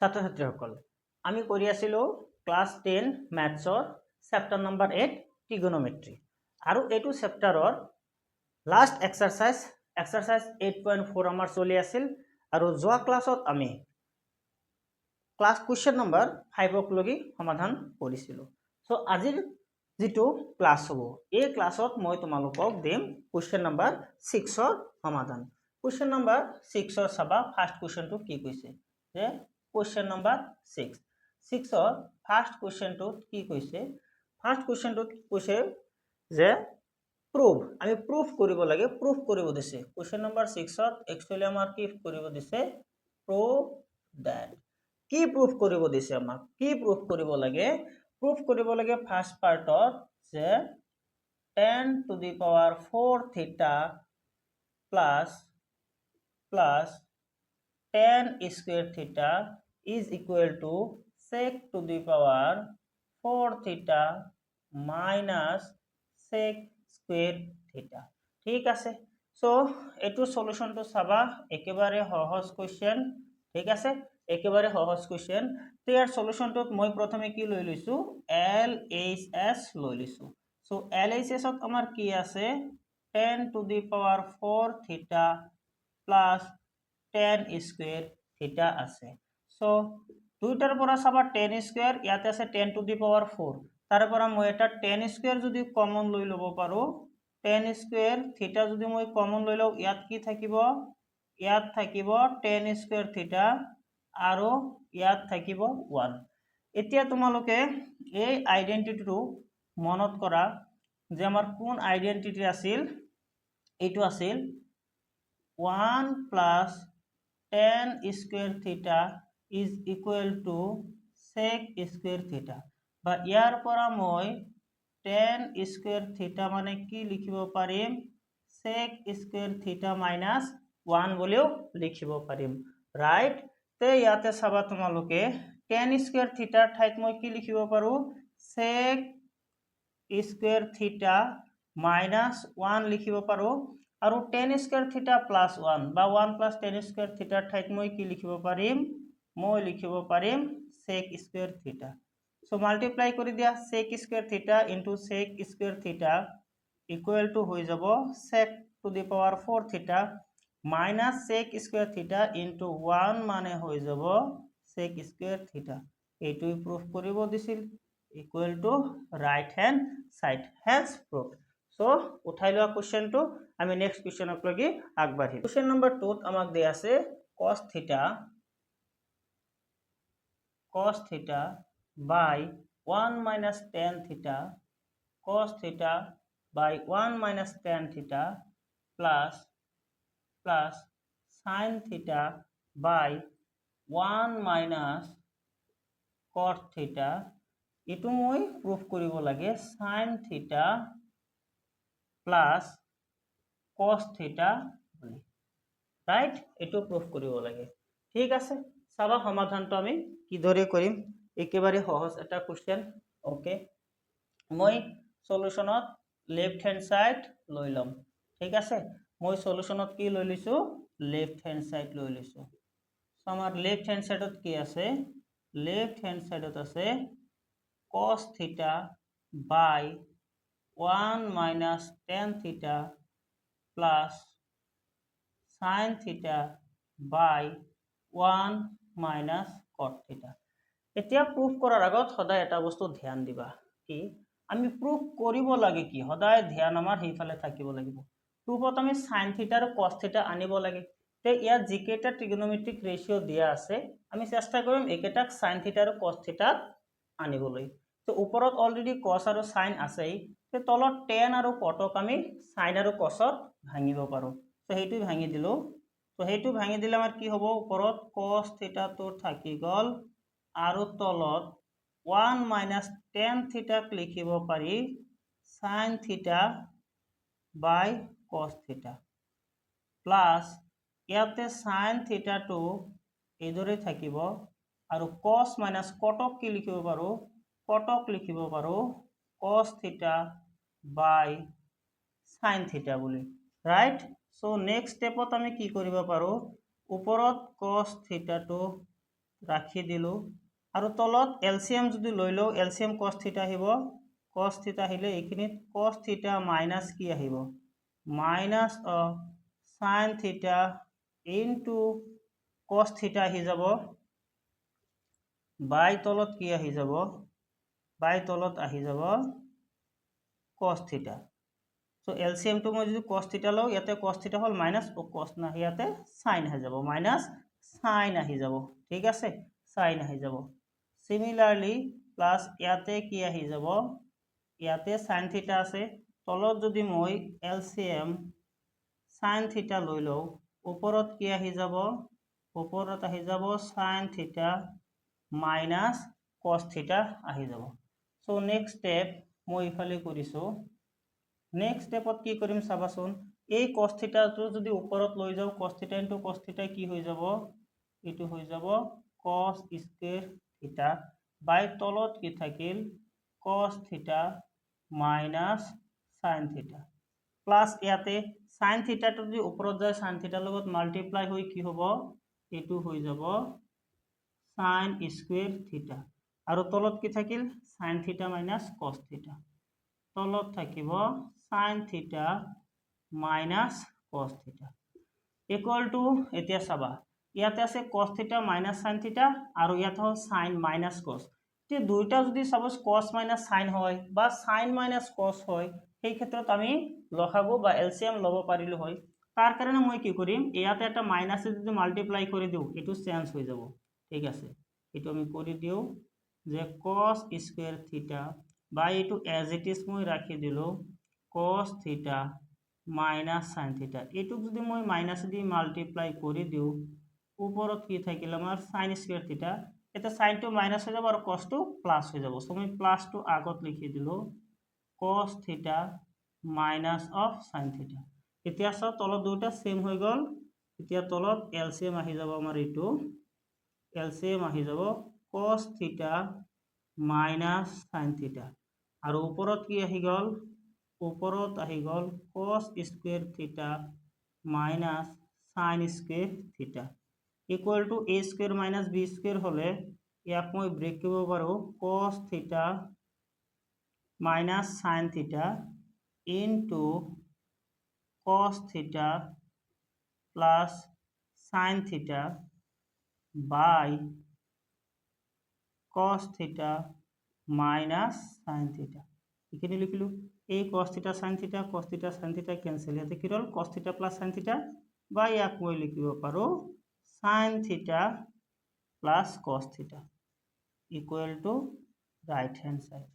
ছাত্ৰ ছাত্ৰীসকল আমি কৰি আছিলোঁ ক্লাছ 10 মেথছৰ চেপ্টাৰ নম্বৰ 8 ট্ৰিগোনোমেট্ৰি আৰু এইটো চেপ্টাৰৰ লাষ্ট এক্সাৰসাইজ 8.4 আমাৰ চলি আছিল আৰু যোৱা ক্লাছত আমি ক্লাছ কুৱেশ্যন নম্বৰ 5 লগি সমাধান কৰিছিলোঁ। সো আজিৰ যেটো ক্লাছ হ'ব এই ক্লাছত মই তোমালোকক দিম কুৱেশ্যন নম্বৰ 6ৰ সমাধান। কুৱেশ্যন নম্বৰ 6ৰ চাবা ফাৰ্ষ্ট কুৱেশ্যনটো কি কৈছে যে Question number 6. 6 first question to কি কৈছে first question to কৈছে যে prove আমি proof কৰিব লাগে proof কৰিব দিছে question number 6 ত actually আমাৰ কি কৰিব দিছে prove that কি proof কৰিব দিছে আমাক কি proof কৰিব লাগে proof কৰিব লাগে first part যে 10 to the power 4 theta plus tan square theta is equal to sec to the power 4 theta minus sec square theta ঠিক আছে সো এটো সলিউশনটো চাবা একেবারে সহজ কোশ্চেন ঠিক আছে একেবারে সহজ কোশ্চেন তো ইয়াৰ সলিউশনটো মই প্ৰথমে কি লৈ লৈছো LHS লৈ লৈছো সো LHS ত আমাৰ কি আছে 10 to the power 4 theta plus tan square theta আছে সো দুইটাৰ পৰা চাবা tan square ইয়াতে আছে 10 to the power 4 তাৰ পৰা মই এটা tan square যদি কমন লৈ লব পাৰো tan square theta যদি মই কমন লৈ লও ইয়াত কি থাকিব ইয়াত থাকিব tan square theta আৰু ইয়াত থাকিব 1 এতিয়া তোমালোকে এই আইডেন্টিটিটো মনত কৰা যে আমাৰ কোন আইডেন্টিটি আছিল এইটো আছিল 1 plus tan square theta is equal to sec square theta বা ইয়াৰ পৰা মই tan square theta মানে কি লিখিব পাৰিম sec square theta minus 1 বলিও লিখিব পাৰিম ৰাইট তে ইয়াতে চাবা তোমালোকে tan square theta ঠাইত মই কি লিখিব পাৰো sec square theta minus 1 লিখিব পাৰো আৰু tan square theta plus 1 বা 1 plus tan square theta ঠাইত মই কি লিখিব পাৰিম মই লিখিব পাৰিম sec square theta so multiply কৰি দিয়া sec square theta into sec square theta equal to হৈ যাব sec to the power 4 theta minus sec square theta into 1 মানে হৈ যাব sec square theta এইটোই প্রুফ কৰিব দিছিল equal to right hand side hence proved so উঠাই লোৱা কোশ্চেনটো আমি নেক্সট কোশ্চেনক লাগি আগবাঢ়িম কোশ্চেন নম্বৰ 2 ত আমাক দিয়া আছে cos theta by 1 minus tan theta cos theta by 1 minus tan theta plus sin theta by 1 minus cot theta এটো মই প্রুফ কৰিব লাগে sin theta plus cos theta বুলি ৰাইট এটো প্ৰুফ কৰিব লাগে ঠিক আছে চাবা সমাধানটো আমি কিদৰে কৰিম একেবাৰে সহজ এটা কোশ্চেন ওকে মই সলিউশনত লেফট হ্যান্ড সাইড লৈ লম ঠিক আছে মই সলিউশনত কি লৈ লৈছো লেফট হ্যান্ড সাইড লৈ লৈছো সো আমাৰ লেফট হ্যান্ড সাইডত কি আছে লেফট হ্যান্ড সাইডত আছে cos theta by 1 minus tan theta plus sin theta by 1 minus cot theta এতিয়া প্রুফ কৰাৰ আগত সদায় এটা বস্তু ধ্যান দিবা কি আমি প্ৰুফ কৰিব লাগে কি সদায় ধ্যান আমাৰ হেইফালে থাকিব লাগিব প্ৰুফত আমি sin theta আৰু cos theta আনিব লাগে তে ইয়াত জিকেটা ট্ৰিগোনোমেট্ৰিক ৰেশিও দিয়া আছে আমি চেষ্টা কৰিম একেটাক sin theta আৰু cos theta আনিবলৈ তো ওপৰত অলৰেডি cos আৰু sin আছেই তে তলত tan আৰু cotক আমি sin আৰু cosত ভাঙিব পাৰো তো হেইটো ভাঙি দিলো তো হেইটো ভাঙি দিলে আমাৰ কি হ'ব ওপৰত cos theta তো থাকি গল আৰু তলত 1 minus tan theta লিখিব পাৰি sin theta by cos theta plus ইয়াতে sin theta তো এইদৰে থাকিব আৰু cos minus cotক কি লিখিব পাৰো cotক লিখিব পাৰো cos theta by sin theta বুলি ৰাইট সো নেক্সট স্টেপত আমি কি কৰিব পাৰো ওপৰত cos theta তো ৰাখি দিলোঁ আৰু তলত এলচিএম যদি লৈ লওঁ এলচিএম কস থিটা আহিব কস থিটা আহিলে এইখিনিত কস থিটা মাইনাছ কি আহিব minus of sine theta into cos theta আহি যাব বাই তলত কি আহি যাব বাই তলত আহি যাব কস থিটা সো এলচিএম তো মই যদি কস থিটা লওঁ ইয়াতে কস থিটা হল মাইনাছ ও কস না ইয়াতে সাইন আহি যাব মাইনাছ সাইন আহি যাব ঠিক আছে সাইন আহি যাব সিমিলারলি প্লাস ইয়াতে কি আহি যাব ইয়াতে সাইন থিটা আছে তলত যদি মই এলচিএম সাইন থিটা লৈ লওঁ ওপৰত কি আহি যাব ওপৰত আহি যাব sine theta minus cos theta আহি যাব সো নেক্সট স্টেপ মই ইফালে কৰিছো নেক্সট স্টেপত কি কৰিম চাবাচোন এই cos থিটা তো যদি ওপৰত লৈ যাও cos থিটা ইনটু cos থিটা কি হৈ যাব এটো হৈ যাব cos স্কয়ার থিটা বাই তলত কি থাকিল cos থিটা মাইনাস sin থিটা প্লাস ইয়াতে sin থিটা তো যদি ওপৰত যায় sin থিটাৰ লগত মাল্টিপ্লাই হৈ কি হ'ব এটো হৈ যাব sin স্কয়ার থিটা আৰু তলত কি থাকিল sin থিটা মাইনাস cos থিটা তলত থাকিব sin থিটা মাইনাস cos থিটা ইকুয়াল টু এতিয়া চাবা ইয়াতে আছে cos থিটা মাইনাস sin থিটা আৰু ইয়াতে হল sin মাইনাস cos তে দুইটা যদি সাপোজ cos মাইনাস sin হয় বা sin মাইনাস cos হয় সেই ক্ষেত্ৰত আমি লসাগু বা এলসিএম লব পাৰিলো হয় তাৰ কাৰণে মই কি কৰিম ইয়াতে এটা মাইনাস যদি মাল্টিপ্লাই কৰি দিও এটো চেঞ্জ হৈ যাব ঠিক আছে এটো আমি কৰি দিও যে cos স্কয়াৰ থিটা বাই এটো এজ ইট ইজ মই ৰাখি দিলো cos থিটা মাইনাস sin থিটা এটো যদি মই মাইনাস দি মাল্টিপ্লাই কৰি দিও ওপৰত কি থাকিল আমাৰ sin স্কয়াৰ থিটা এটা sin টো মাইনাস হৈ যাব আৰু cos টো প্লাস হৈ যাব সো মই প্লাস টো আগত লিখি দিলো cos থিটা মাইনাস অফ sin থিটা এতিয়া সব তলত দুটা সেম হৈ গল এতিয়া তলত এলসিএম আহি যাব আমাৰ এটো এলসিএম আহি যাব cos থিটা মাইনাস sin থিটা আৰু ওপৰত কি আহি গল ওপৰত আহি গল cos স্কয়ার থিটা মাইনাস sin স্কয়ার থিটা equal to a square minus b square হলে ইয়াক মই ব্রেক কৰিব পাৰো cos থিটা মাইনাস sin থিটা ইনটু cos থিটা প্লাস sin থিটা বাই cos থিটা মাইনাস sin থিটা এখানে লিখিলো এই cos থিটা sin থিটা ক্যান্সেল ইয়াতে কি হল cos থিটা প্লাস sin থিটা বা ইয়াক মই লিখিব পাৰো sin থিটা প্লাস cos থিটা equal to right hand side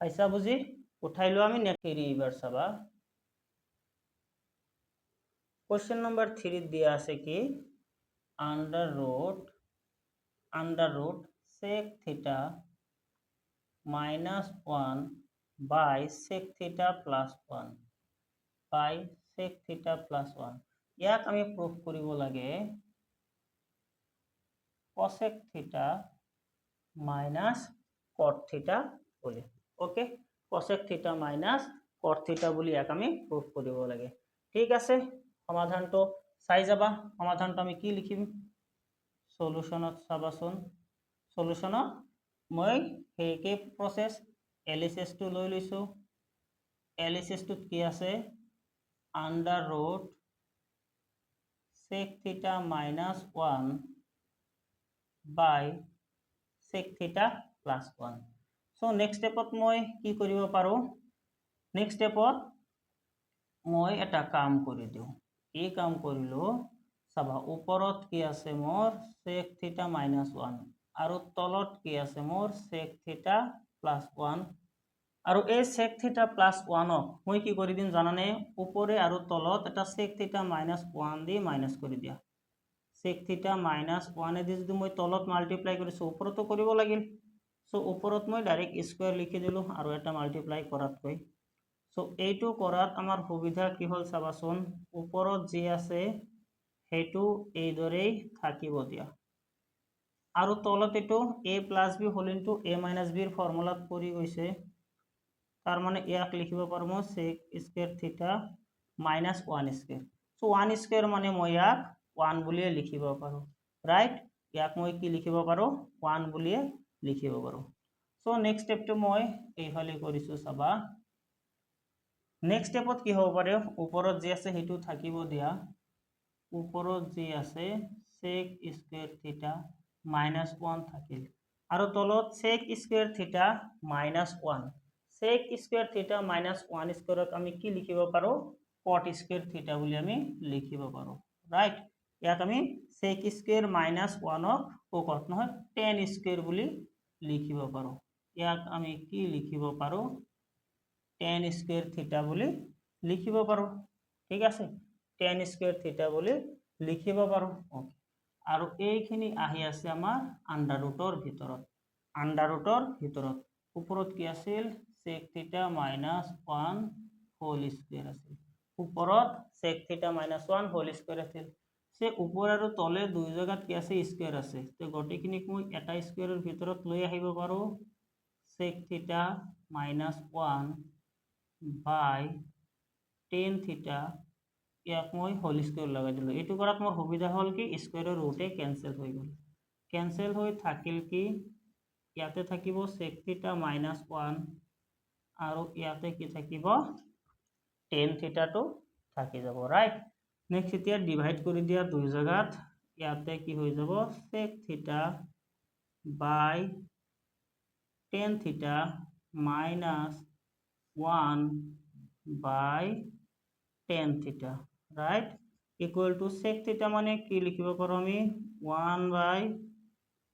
পইছা বুজি উঠাইলো আমি নেক্সট এবাৰ চাবা কোশ্চেন নাম্বার 3 দিয়া আছে কি আন্ডার রুট sec থিটা minus 1 by sec theta plus 1 by sec theta plus 1 ইয়াক আমি প্রুফ কৰিব লাগে cosec theta minus cot theta বলি okay cosec theta minus cot theta বলি ইয়াক আমি প্রুফ কৰিব লাগে ঠিক আছে সমাধানটো চাই যাবা সমাধানটো আমি কি লিখিম সলিউশনত চাবাচোন সলিউশনত মই হেকে প্রসেস এলিসিস টু লৈ লৈছো এলিসিস টু কি আছে under root sec theta minus 1 by sec theta plus 1 so next stepত মই কি কৰিব পাৰো next stepত মই এটা কাম কৰি দিও এই কাম কৰিলো চাবা ওপৰত কি আছে মোৰ sec theta minus 1 আৰু তলত কি আছে মোৰ sec theta plus 1 আৰু এই sec theta plus 1 মই কি কৰি দিম জানানে উপৰে আৰু তলত এটা sec theta minus 1 দি মাইনাস কৰি দিয়া sec theta minus 1 এদি যদি মই তলত মাল্টিপ্লাই কৰিছো ওপৰতো কৰিব লাগিল সো ওপৰত মই ডাইৰেক্ট স্কয়াৰ লিখি দিলো আৰু এটা মাল্টিপ্লাই কৰাত কৈ সো এইটো কৰাত আমাৰ সুবিধা কি হল চাবাচোন ওপৰত যি আছে হেতু এই দৰেই থাকিব দিয়া আৰু তলত এটো a plus b whole into a minus b ৰ ফৰ্মুলাত পৰি গৈছে তাৰ মানে ইয়াক লিখিব পাৰো মই sec স্কয়াৰ থিটা minus 1 স্কয়াৰ সো 1 স্কয়াৰ মানে মই ইয়াক 1 বুলিয়ে লিখিব পাৰো ৰাইট ইয়াক মই কি লিখিব পাৰোঁ 1 বুলিয়ে লিখিব পাৰোঁ সো নেক্সট স্টেপটো মই এইফালে কৰিছোঁ চাবা নেক্সট স্টেপত কি হ'ব পাৰে ওপৰত যি আছে সেইটো থাকিব দিয়া ওপৰত যি আছে sec স্কয়াৰ থিটা -1 থাকিল আৰু তলত sec স্কয়াৰ থিটা -1 sec স্কয়াৰ থিটা -1 স্কয়াৰক আমি কি লিখিব পাৰোঁ cot স্কয়াৰ থিটা বুলি আমি লিখিব পাৰোঁ ৰাইট ইয়াক আমি sec স্কয়াৰ -1 ক cot নহয় tan স্কয়াৰ বুলি লিখিব পাৰোঁ ইয়াক আমি কি লিখিব পাৰোঁ tan স্কয়াৰ থিটা বুলি লিখিব পাৰোঁ ঠিক আছে tan স্কয়াৰ থিটা বুলি লিখিব পাৰোঁ আৰু এইখিনি আহি আছে আমাৰ আন্ডাৰ ৰুটৰ ভিতৰত ওপৰত কি আছিল sec থিটা -1 হোল স্কয়াৰ আছিল ওপৰত sec থিটা -1 হোল স্কয়াৰ আছিল সে ওপৰ আৰু তলে দুই জায়গাত কি আছে স্কয়াৰ আছে তে গটেখিনিক মই এটা স্কয়াৰৰ ভিতৰত লৈ আহিব পাৰোঁ sec থিটা -1 বাই tan থিটা ইয়াক মই হোল স্কয়াৰ লগাই দিলোঁ এইটো কৰাত মোৰ সুবিধা হ'ল কি স্কয়াৰৰ ৰুটে কেনসেল হৈ গ'ল কেনসেল হৈ থাকিল কি ইয়াতে থাকিব sec থিটা -1 আৰু ইয়াতে কি থাকিব tan থিটাটো থাকি যাব ৰাইট নেক্সট এতিয়া ডিভাইড কৰি দিয়া দুই জায়গাত ইয়াতে কি হৈ যাব sec থিটা বাই tan থিটা -1 বাই tan থিটা রাইট ইকুয়াল টু sec থিটা মানে কি লিখিব পাৰো আমি 1 বাই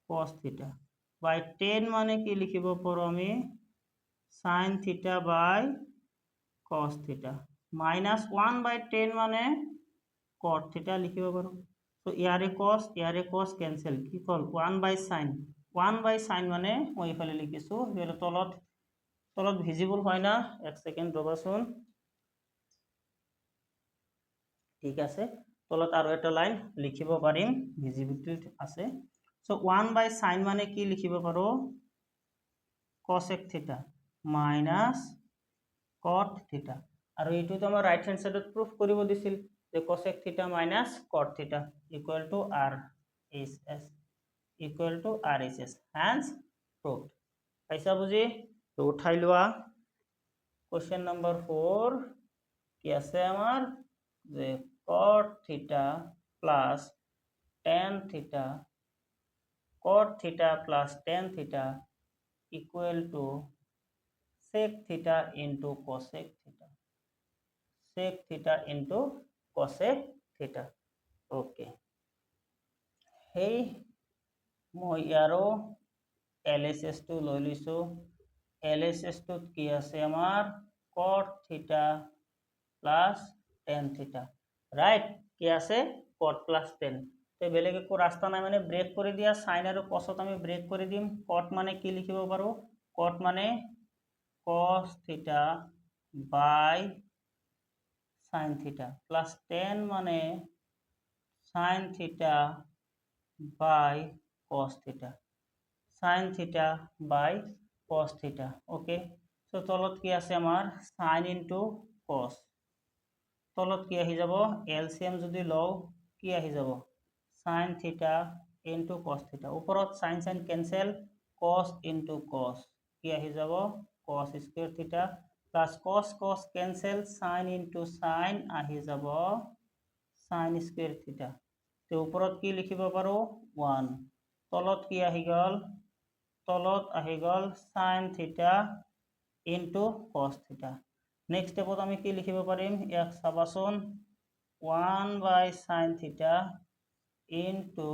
cos থিটা বাই tan মানে কি লিখিব পাৰো আমি sin থিটা বাই cos থিটা -1 বাই tan মানে cot থিটা লিখিব পাৰো তো ইয়াৰে cos ক্যান্সেল কি হল 1 বাই sin মানে মই ইফালে লিখিছো এর তলত ভিজিবল হয় না এক সেকেন্ড রবাসুন ঠিক আছে তলত আৰু এটা লাইন লিখিব পাৰিম ভিজিবিলিটি আছে সো 1 বাই sin মানে কি লিখিব পাৰো cosec থিটা মাইনাস cot থিটা আৰু এইটো তো আমাৰ ৰাইট হ্যান্ড সাইডত প্ৰুফ কৰিব দিছিল যে cosec থিটা মাইনাস cot থিটা equal to RHS equal to RHS hence proved পাইছা বুজি তো উঠাই লোৱা কোশ্চেন নম্বৰ 4 কি আছে আমাৰ যে cot theta plus tan theta cot theta plus tan theta equal to sec theta into cosec theta sec theta into cosec theta okay hey মই ইয়াৰো LHS to লৈ লৈছো LHS to কি আছে আমাৰ cot theta plus tan theta right কি আছে cot plus tan তো বেলেগ একো রাস্তা নাই মানে ব্রেক করে দিয়া sin আৰু cos আমি ব্ৰেক কৰে দিম cot মানে কি লিখিব পাৰো cot মানে cos theta by sin theta plus tan মানে sin theta by cos theta sin theta by cos theta okay so তলত কি আছে আমাৰ sin into cos তলত কি আহি যাব এলসিএম যদি লও কি আহি যাব sin থিটা into cos থিটা ওপৰত sin cancel cos into cos কি আহি যাব cos স্কয়ার থিটা plus cos cancel sin into sin আহি যাব sin স্কয়ার থিটা তে ওপৰত কি লিখিব পাৰো 1 তলত কি আহি গল তলত আহি গল sin থিটা into cos থিটা নেক্সট স্টেপত আমি কি লিখিব পাৰিম ইয়াক চাবাচোন 1 বাই sin থিটা into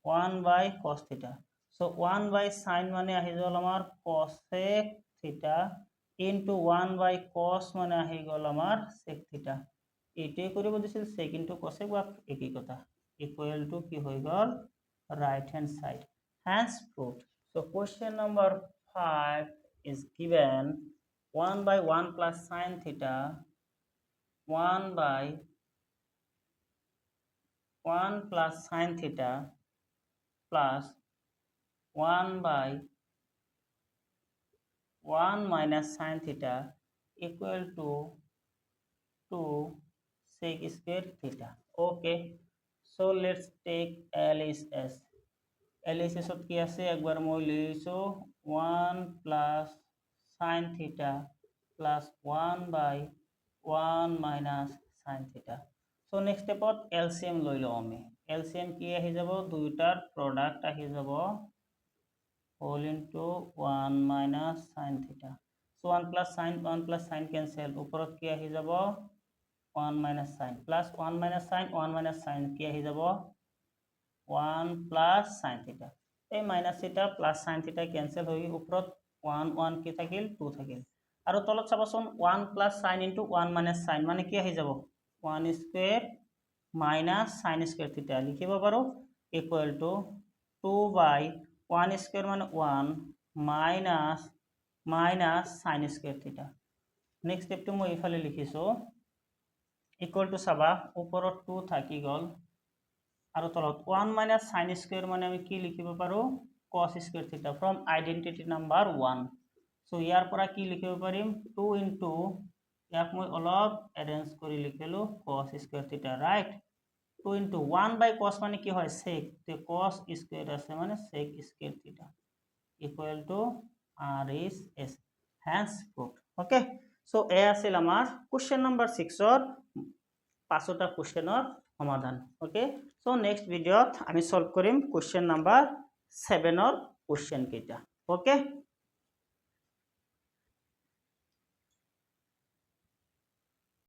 1 বাই cos থিটা সো 1 বাই sin মানে আহি গল আমাৰ cosec থিটা into 1 বাই cos মানে আহি গল আমাৰ sec থিটা এইটোই কৰিব দিছিল sec into cosec বা একই কথা ইকুয়াল টু কি হৈ গল right hand side hence proved so question number 5 is given 1 by 1 plus sin theta 1 by 1 plus sin theta plus 1 by 1 minus sin theta equal to 2 sec square theta okay So let's take LHS. LHS ত কি আছে একবার মই লিখছো 1 plus sin theta plus 1 by 1 minus sin theta. So next step LCM লৈ লও আমি LCM কি আহি যাব দুইটাৰ প্রোডাক্ট আহি যাব whole into 1 minus sin theta. So 1 plus sin cancel উপৰত কি আহি যাব 1 minus sin plus 1 minus sin কি আহি যাব 1 plus sin theta. এই minus theta plus sin theta cancel হৈ উপৰত 1 কি থাকিল 2 থাকিল আৰু তলত চাবচোন 1 plus sin into 1 minus sin মানে কি আহি যাব 1 square minus sin square theta লিখিব পাৰো equal to 2 by 1 square মানে 1 minus sin square theta. Next step to মই ইফালে লিখিছো equal to চাবা উপৰত 2 থাকি গল আৰু তলত 1 minus sin square মানে আমি কি লিখিব পাৰো cos square theta from identity number 1. So ইয়াৰ পৰা কি লিখিব পাৰিম 2 into ইয়াক মই অলপ এৰেঞ্জ কৰি লিখিলো cos square theta right 2 into 1 by cos মানে কি হয় sec তে cos square আছে মানে sec square theta equal to r is s hence proved. Okay, so এ আছিল আমাৰ question number 6 ৰ পাঁচটা কোশ্চেনৰ সমাধান. Okay, so next ভিডিঅ'ত আমি সলভ কৰিম question number 7 ৰ কোশ্চেন কেইটা. Okay.